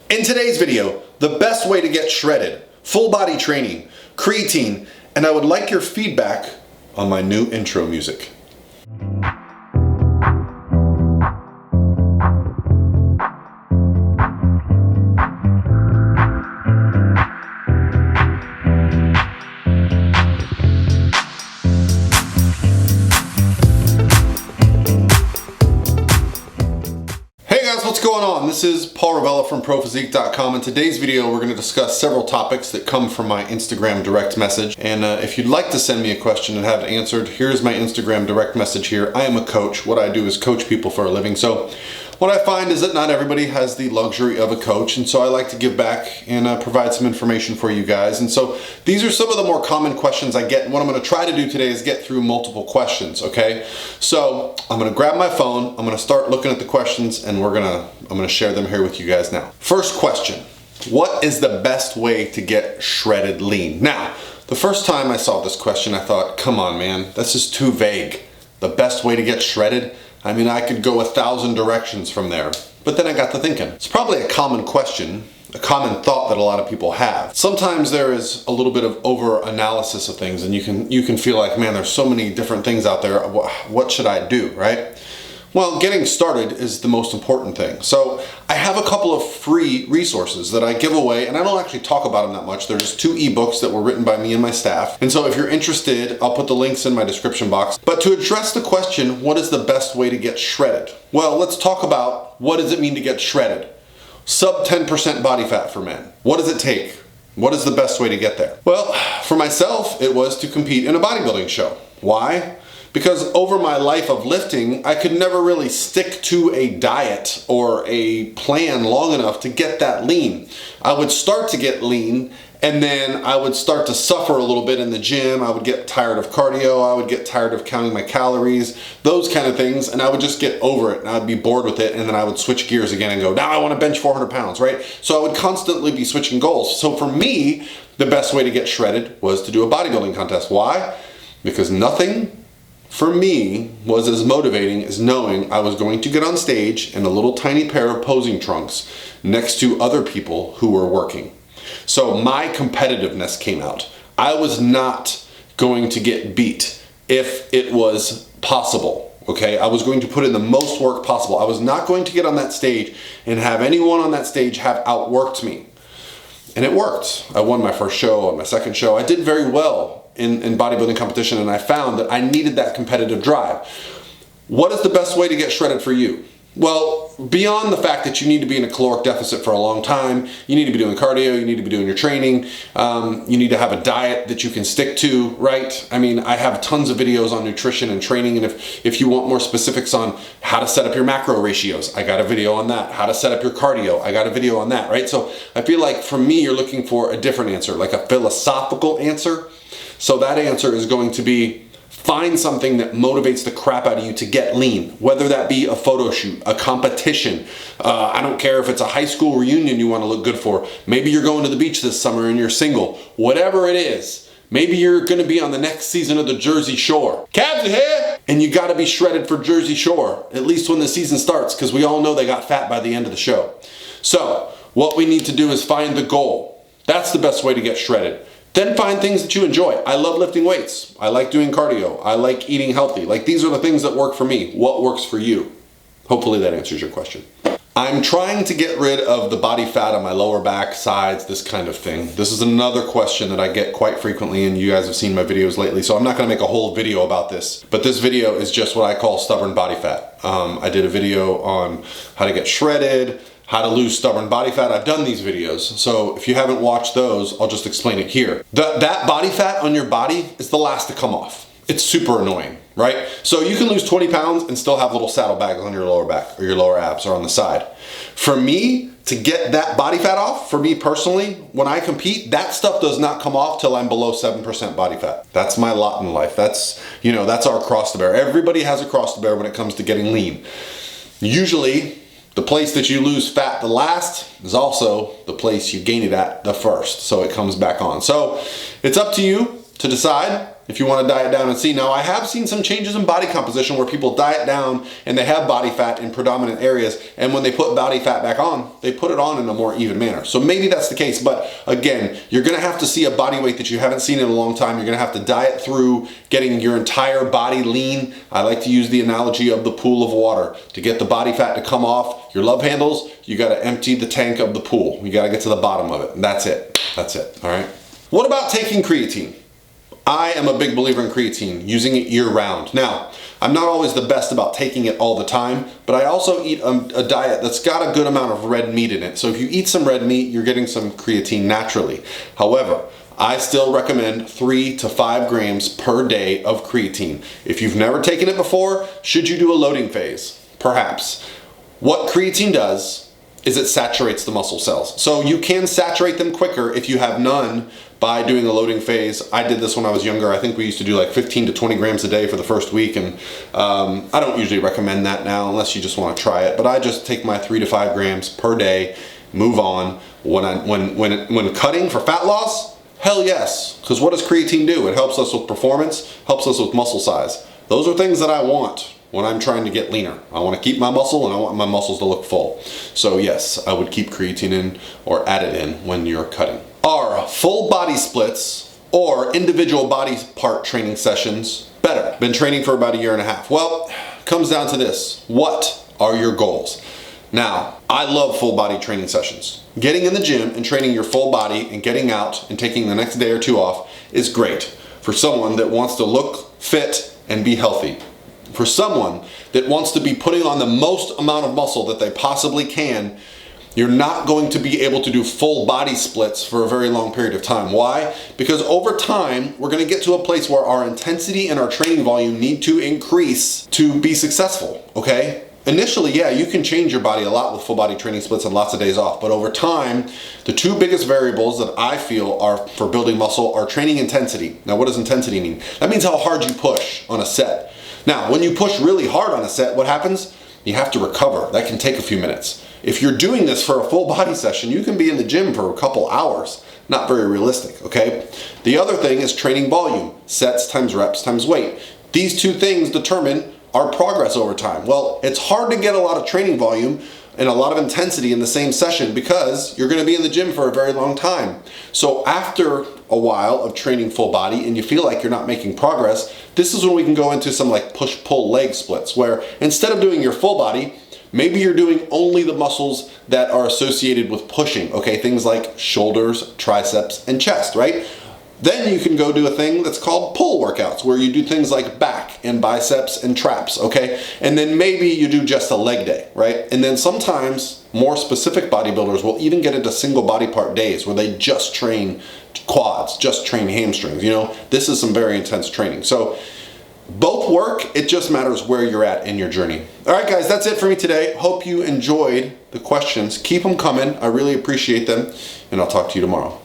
In today's video, the best way to get shredded, full body training, creatine, and I would like your feedback on my new intro music. What's going on? This is Paul Ravella from ProPhysique.com. In today's video, we're going to discuss several topics that come from my Instagram direct message. And if you'd like to send me a question and have it answered, here's my Instagram direct message here. I am a coach. What I do is coach people for a living. So what I find is that not everybody has the luxury of a coach, and so I like to give back and provide some information for you guys. And so these are some of the more common questions I get, and what I'm going to try to do today is get through multiple questions, okay? So I'm going to grab my phone, I'm going to start looking at the questions, and I'm going to share them here with you guys now. First question, what is the best way to get shredded lean? Now, the first time I saw this question, I thought, come on, man, this is too vague. The best way to get shredded? I mean, I could go 1,000 directions from there. But then I got to thinking, it's probably a common question, a common thought that a lot of people have. Sometimes there is a little bit of over-analysis of things, and you can feel like, man, there's so many different things out there. What should I do, right? Well, getting started is the most important thing. So I have a couple of free resources that I give away, and I don't actually talk about them that much. There's 2 ebooks that were written by me and my staff. And so if you're interested, I'll put the links in my description box. But to address the question, what is the best way to get shredded? Well, let's talk about what does it mean to get shredded? Sub 10% body fat for men. What does it take? What is the best way to get there? Well, for myself, it was to compete in a bodybuilding show. Why? Because over my life of lifting, I could never really stick to a diet or a plan long enough to get that lean. I would start to get lean, and then I would start to suffer a little bit in the gym. I would get tired of cardio. I would get tired of counting my calories, those kind of things, and I would just get over it, and I'd be bored with it, and then I would switch gears again and go, now I want to bench 400 pounds, right? So I would constantly be switching goals. So for me, the best way to get shredded was to do a bodybuilding contest. Why? Because nothing for me was as motivating as knowing I was going to get on stage in a little tiny pair of posing trunks next to other people who were working. So my competitiveness came out. I was not going to get beat if it was possible, okay? I was going to put in the most work possible. I was not going to get on that stage and have anyone on that stage have outworked me. And it worked. I won my first show, on my second show. I did very well in bodybuilding competition, and I found that I needed that competitive drive. What is the best way to get shredded for you? Well, beyond the fact that you need to be in a caloric deficit for a long time, you need to be doing cardio, you need to be doing your training, you need to have a diet that you can stick to, right? I mean, I have tons of videos on nutrition and training, and if you want more specifics on how to set up your macro ratios, I got a video on that. How to set up your cardio, I got a video on that, right? So I feel like for me, you're looking for a different answer, like a philosophical answer. So that answer is going to be, find something that motivates the crap out of you to get lean, whether that be a photo shoot, a competition. I don't care if it's a high school reunion you want to look good for. Maybe you're going to the beach this summer and you're single. Whatever it is, maybe you're going to be on the next season of the Jersey Shore. Cabs are here! And you got to be shredded for Jersey Shore, at least when the season starts, because we all know they got fat by the end of the show. So what we need to do is find the goal. That's the best way to get shredded. Then find things that you enjoy. I love lifting weights. I like doing cardio. I like eating healthy. Like, these are the things that work for me. What works for you? Hopefully that answers your question. I'm trying to get rid of the body fat on my lower back, sides, this kind of thing. This is another question that I get quite frequently, and you guys have seen my videos lately, so I'm not gonna make a whole video about this. But this video is just what I call stubborn body fat. I did a video on how to get shredded, how to lose stubborn body fat. I've done these videos, so if you haven't watched those, I'll just explain it here. That body fat on your body is the last to come off. It's super annoying, right? So you can lose 20 pounds and still have little saddlebags on your lower back or your lower abs or on the side. For me, to get that body fat off, for me personally, when I compete, that stuff does not come off till I'm below 7% body fat. That's my lot in life. That's our cross to bear. Everybody has a cross to bear when it comes to getting lean. Usually, the place that you lose fat the last is also the place you gain it at the first, so it comes back on. So it's up to you to decide if you want to diet down and see. Now, I have seen some changes in body composition where people diet down and they have body fat in predominant areas, and when they put body fat back on, they put it on in a more even manner. So maybe that's the case, but again, you're gonna have to see a body weight that you haven't seen in a long time. You're gonna have to diet through getting your entire body lean. I like to use the analogy of the pool of water. To get the body fat to come off your love handles, you gotta empty the tank of the pool. You gotta get to the bottom of it, and that's it. That's it, all right? What about taking creatine? I am a big believer in creatine, using it year-round. Now, I'm not always the best about taking it all the time, but I also eat a diet that's got a good amount of red meat in it. So if you eat some red meat, you're getting some creatine naturally. However, I still recommend 3 to 5 grams per day of creatine. If you've never taken it before, should you do a loading phase? Perhaps. What creatine does is it saturates the muscle cells. So you can saturate them quicker if you have none by doing a loading phase. I did this when I was younger. I think we used to do like 15 to 20 grams a day for the first week, and I don't usually recommend that now unless you just want to try it. But I just take my 3 to 5 grams per day, move on. When cutting for fat loss, hell yes. Because what does creatine do? It helps us with performance, helps us with muscle size. Those are things that I want when I'm trying to get leaner. I want to keep my muscle and I want my muscles to look full. So yes, I would keep creatine in or add it in when you're cutting. Are full body splits or individual body part training sessions better? Been training for about 1.5 years. Well, comes down to this. What are your goals? Now, I love full body training sessions. Getting in the gym and training your full body and getting out and taking the next day or two off is great for someone that wants to look fit and be healthy. For someone that wants to be putting on the most amount of muscle that they possibly can, you're not going to be able to do full body splits for a very long period of time. Why? Because over time, we're going to get to a place where our intensity and our training volume need to increase to be successful, okay? Initially, yeah, you can change your body a lot with full body training splits and lots of days off, but over time, the 2 biggest variables that I feel are for building muscle are training intensity. Now, what does intensity mean? That means how hard you push on a set. Now, when you push really hard on a set, what happens? You have to recover. That can take a few minutes. If you're doing this for a full body session, you can be in the gym for a couple hours. Not very realistic, okay? The other thing is training volume, sets times reps times weight. These 2 things determine our progress over time. Well, it's hard to get a lot of training volume and a lot of intensity in the same session because you're going to be in the gym for a very long time. So after a while of training full body and you feel like you're not making progress, this is when we can go into some like push-pull leg splits, where instead of doing your full body, maybe you're doing only the muscles that are associated with pushing, okay? Things like shoulders, triceps, and chest, right? Then you can go do a thing that's called pull workouts, where you do things like back and biceps and traps, okay? And then maybe you do just a leg day, right? And then sometimes more specific bodybuilders will even get into single body part days where they just train quads, just train hamstrings, you know? This is some very intense training. So both work, it just matters where you're at in your journey. All right, guys, that's it for me today. Hope you enjoyed the questions. Keep them coming. I really appreciate them, and I'll talk to you tomorrow.